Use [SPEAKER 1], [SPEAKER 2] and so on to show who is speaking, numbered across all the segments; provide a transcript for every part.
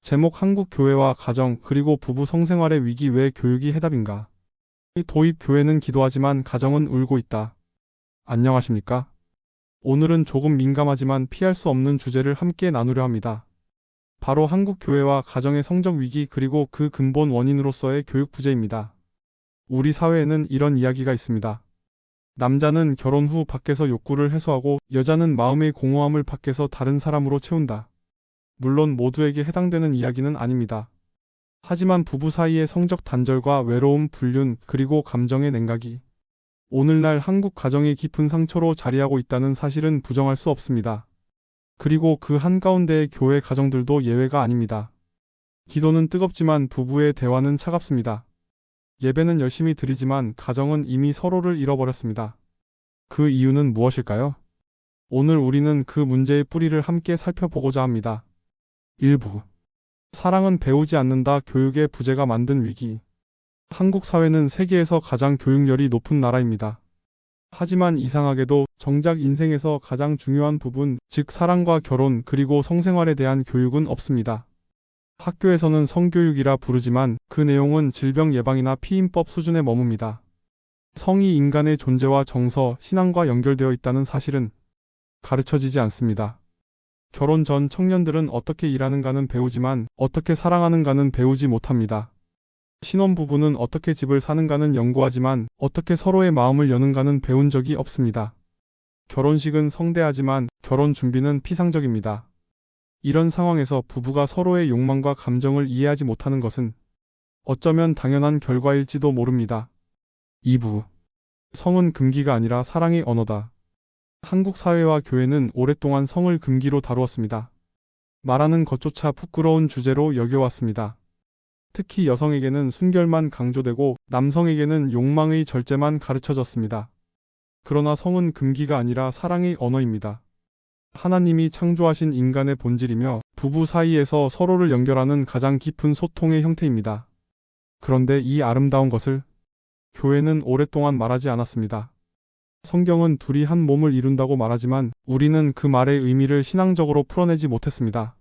[SPEAKER 1] 제목 한국 교회와 가정 그리고 부부 성생활의 위기 왜 교육이 해답인가? 도입 교회는 기도하지만 가정은 울고 있다. 안녕하십니까? 오늘은 조금 민감하지만 피할 수 없는 주제를 함께 나누려 합니다. 바로 한국 교회와 가정의 성적 위기 그리고 그 근본 원인으로서의 교육 부재입니다. 우리 사회에는 이런 이야기가 있습니다. 남자는 결혼 후 밖에서 욕구를 해소하고 여자는 마음의 공허함을 밖에서 다른 사람으로 채운다. 물론 모두에게 해당되는 이야기는 아닙니다. 하지만 부부 사이의 성적 단절과 외로움, 불륜, 그리고 감정의 냉각이 오늘날 한국 가정의 깊은 상처로 자리하고 있다는 사실은 부정할 수 없습니다. 그리고 그 한가운데의 교회 가정들도 예외가 아닙니다. 기도는 뜨겁지만 부부의 대화는 차갑습니다. 예배는 열심히 드리지만 가정은 이미 서로를 잃어버렸습니다. 그 이유는 무엇일까요? 오늘 우리는 그 문제의 뿌리를 함께 살펴보고자 합니다. 일부 사랑은 배우지 않는다 교육의 부재가 만든 위기. 한국 사회는 세계에서 가장 교육열이 높은 나라입니다. 하지만 이상하게도 정작 인생에서 가장 중요한 부분, 즉 사랑과 결혼 그리고 성생활에 대한 교육은 없습니다. 학교에서는 성교육이라 부르지만 그 내용은 질병 예방이나 피임법 수준에 머뭅니다. 성이 인간의 존재와 정서, 신앙과 연결되어 있다는 사실은 가르쳐지지 않습니다. 결혼 전 청년들은 어떻게 일하는가는 배우지만 어떻게 사랑하는가는 배우지 못합니다. 신혼부부는 어떻게 집을 사는가는 연구하지만 어떻게 서로의 마음을 여는가는 배운 적이 없습니다. 결혼식은 성대하지만 결혼 준비는 피상적입니다. 이런 상황에서 부부가 서로의 욕망과 감정을 이해하지 못하는 것은 어쩌면 당연한 결과일지도 모릅니다. 2부 성은 금기가 아니라 사랑의 언어다. 한국 사회와 교회는 오랫동안 성을 금기로 다루었습니다. 말하는 것조차 부끄러운 주제로 여겨왔습니다. 특히 여성에게는 순결만 강조되고 남성에게는 욕망의 절제만 가르쳐졌습니다. 그러나 성은 금기가 아니라 사랑의 언어입니다. 하나님이 창조하신 인간의 본질이며 부부 사이에서 서로를 연결하는 가장 깊은 소통의 형태입니다. 그런데 이 아름다운 것을 교회는 오랫동안 말하지 않았습니다. 성경은 둘이 한 몸을 이룬다고 말하지만 우리는 그 말의 의미를 신앙적으로 풀어내지 못했습니다.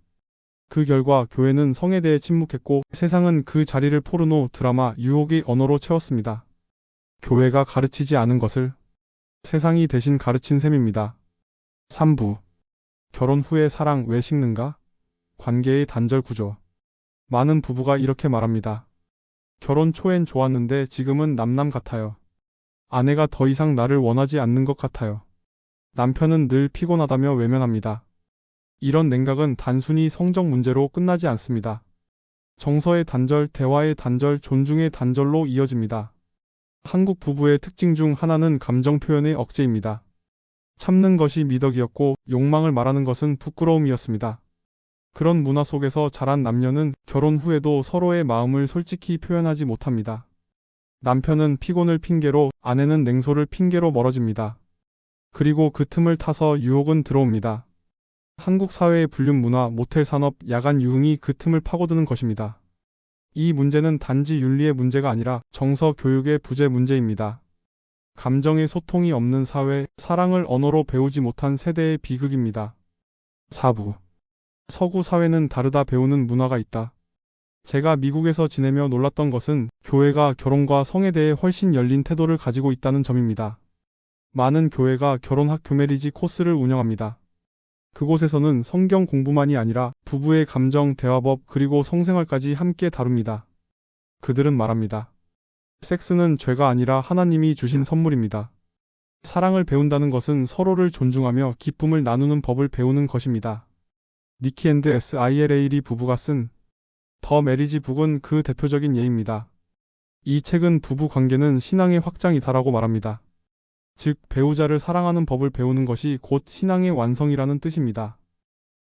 [SPEAKER 1] 그 결과 교회는 성에 대해 침묵했고 세상은 그 자리를 포르노, 드라마, 유혹의 언어로 채웠습니다. 교회가 가르치지 않은 것을 세상이 대신 가르친 셈입니다. 3부 결혼 후에 사랑 왜 식는가? 관계의 단절 구조. 많은 부부가 이렇게 말합니다. 결혼 초엔 좋았는데 지금은 남남 같아요. 아내가 더 이상 나를 원하지 않는 것 같아요. 남편은 늘 피곤하다며 외면합니다. 이런 냉각은 단순히 성적 문제로 끝나지 않습니다. 정서의 단절, 대화의 단절, 존중의 단절로 이어집니다. 한국 부부의 특징 중 하나는 감정 표현의 억제입니다. 참는 것이 미덕이었고 욕망을 말하는 것은 부끄러움이었습니다. 그런 문화 속에서 자란 남녀는 결혼 후에도 서로의 마음을 솔직히 표현하지 못합니다. 남편은 피곤을 핑계로, 아내는 냉소를 핑계로 멀어집니다. 그리고 그 틈을 타서 유혹은 들어옵니다. 한국 사회의 불륜 문화, 모텔 산업, 야간 유흥이 그 틈을 파고드는 것입니다. 이 문제는 단지 윤리의 문제가 아니라 정서 교육의 부재 문제입니다. 감정의 소통이 없는 사회, 사랑을 언어로 배우지 못한 세대의 비극입니다. 4부 서구 사회는 다르다 배우는 문화가 있다. 제가 미국에서 지내며 놀랐던 것은 교회가 결혼과 성에 대해 훨씬 열린 태도를 가지고 있다는 점입니다. 많은 교회가 결혼학 교메리지 코스를 운영합니다. 그곳에서는 성경 공부만이 아니라 부부의 감정, 대화법 그리고 성생활까지 함께 다룹니다. 그들은 말합니다. 섹스는 죄가 아니라 하나님이 주신 선물입니다. 사랑을 배운다는 것은 서로를 존중하며 기쁨을 나누는 법을 배우는 것입니다. 니키 앤드 SILA 부부가 쓴 더 메리지 북은 그 대표적인 예입니다. 이 책은 부부 관계는 신앙의 확장이다라고 말합니다. 즉, 배우자를 사랑하는 법을 배우는 것이 곧 신앙의 완성이라는 뜻입니다.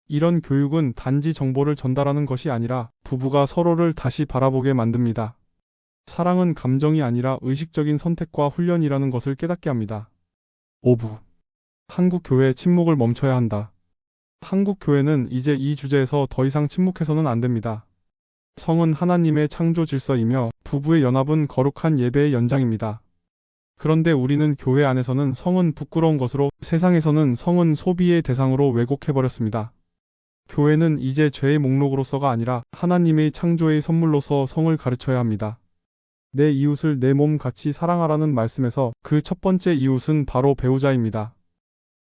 [SPEAKER 1] 이런 교육은 단지 정보를 전달하는 것이 아니라 부부가 서로를 다시 바라보게 만듭니다. 사랑은 감정이 아니라 의식적인 선택과 훈련이라는 것을 깨닫게 합니다. 5부 한국 교회의 침묵을 멈춰야 한다. 한국 교회는 이제 이 주제에서 더 이상 침묵해서는 안 됩니다. 성은 하나님의 창조 질서이며 부부의 연합은 거룩한 예배의 연장입니다. 그런데 우리는 교회 안에서는 성은 부끄러운 것으로, 세상에서는 성은 소비의 대상으로 왜곡해버렸습니다. 교회는 이제 죄의 목록으로서가 아니라 하나님의 창조의 선물로서 성을 가르쳐야 합니다. 내 이웃을 내 몸 같이 사랑하라는 말씀에서 그 첫 번째 이웃은 바로 배우자입니다.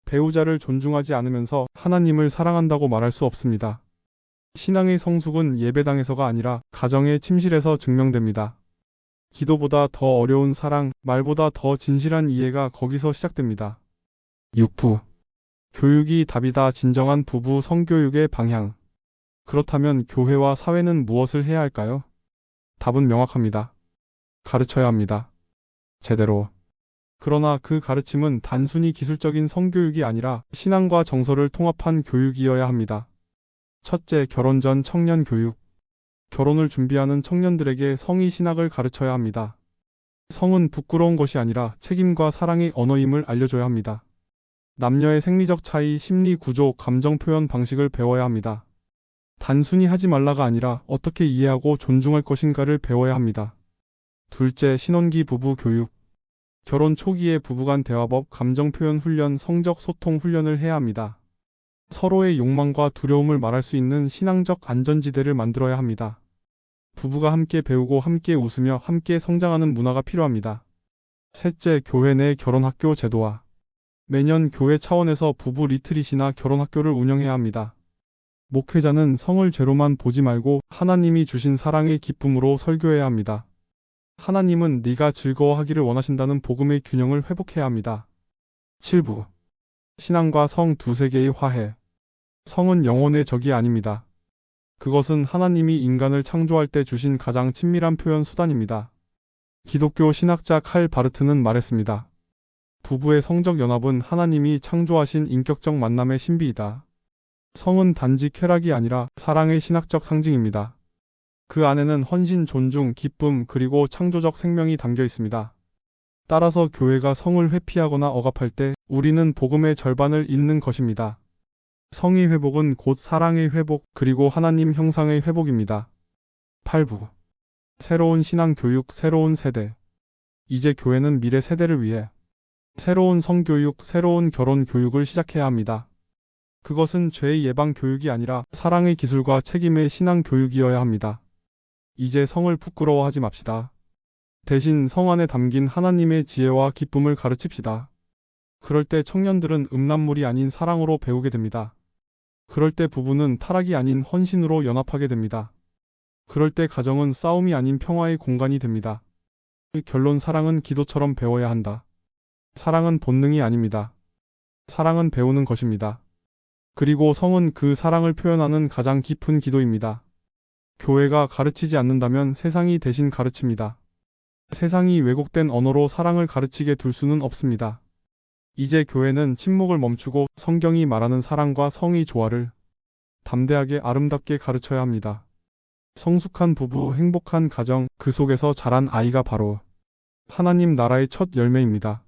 [SPEAKER 1] 배우자를 존중하지 않으면서 하나님을 사랑한다고 말할 수 없습니다. 신앙의 성숙은 예배당에서가 아니라 가정의 침실에서 증명됩니다. 기도보다 더 어려운 사랑, 말보다 더 진실한 이해가 거기서 시작됩니다. 6부. 교육이 답이다. 진정한 부부 성교육의 방향. 그렇다면 교회와 사회는 무엇을 해야 할까요? 답은 명확합니다. 가르쳐야 합니다. 제대로. 그러나 그 가르침은 단순히 기술적인 성교육이 아니라 신앙과 정서를 통합한 교육이어야 합니다. 첫째, 결혼 전 청년 교육. 결혼을 준비하는 청년들에게 성의 신학을 가르쳐야 합니다. 성은 부끄러운 것이 아니라 책임과 사랑의 언어임을 알려줘야 합니다. 남녀의 생리적 차이, 심리 구조, 감정 표현 방식을 배워야 합니다. 단순히 하지 말라가 아니라 어떻게 이해하고 존중할 것인가를 배워야 합니다. 둘째, 신혼기 부부 교육. 결혼 초기에 부부간 대화법, 감정 표현 훈련, 성적 소통 훈련을 해야 합니다. 서로의 욕망과 두려움을 말할 수 있는 신앙적 안전지대를 만들어야 합니다. 부부가 함께 배우고 함께 웃으며 함께 성장하는 문화가 필요합니다. 셋째, 교회 내 결혼학교 제도화. 매년 교회 차원에서 부부 리트릿이나 결혼학교를 운영해야 합니다. 목회자는 성을 죄로만 보지 말고 하나님이 주신 사랑의 기쁨으로 설교해야 합니다. 하나님은 네가 즐거워하기를 원하신다는 복음의 균형을 회복해야 합니다. 7부. 신앙과 성 두 세계의 화해. 성은 영혼의 적이 아닙니다. 그것은 하나님이 인간을 창조할 때 주신 가장 친밀한 표현 수단입니다. 기독교 신학자 칼 바르트는 말했습니다. 부부의 성적 연합은 하나님이 창조하신 인격적 만남의 신비이다. 성은 단지 쾌락이 아니라 사랑의 신학적 상징입니다. 그 안에는 헌신, 존중, 기쁨, 그리고 창조적 생명이 담겨 있습니다. 따라서 교회가 성을 회피하거나 억압할 때 우리는 복음의 절반을 잃는 것입니다. 성의 회복은 곧 사랑의 회복, 그리고 하나님 형상의 회복입니다. 8부. 새로운 신앙 교육, 새로운 세대. 이제 교회는 미래 세대를 위해 새로운 성교육, 새로운 결혼 교육을 시작해야 합니다. 그것은 죄의 예방 교육이 아니라 사랑의 기술과 책임의 신앙 교육이어야 합니다. 이제 성을 부끄러워하지 맙시다. 대신 성 안에 담긴 하나님의 지혜와 기쁨을 가르칩시다. 그럴 때 청년들은 음란물이 아닌 사랑으로 배우게 됩니다. 그럴 때 부부는 타락이 아닌 헌신으로 연합하게 됩니다. 그럴 때 가정은 싸움이 아닌 평화의 공간이 됩니다. 결론, 사랑은 기도처럼 배워야 한다. 사랑은 본능이 아닙니다. 사랑은 배우는 것입니다. 그리고 성은 그 사랑을 표현하는 가장 깊은 기도입니다. 교회가 가르치지 않는다면 세상이 대신 가르칩니다. 세상이 왜곡된 언어로 사랑을 가르치게 둘 수는 없습니다. 이제 교회는 침묵을 멈추고 성경이 말하는 사랑과 성의 조화를 담대하게 아름답게 가르쳐야 합니다. 성숙한 부부, 행복한 가정, 그 속에서 자란 아이가 바로 하나님 나라의 첫 열매입니다.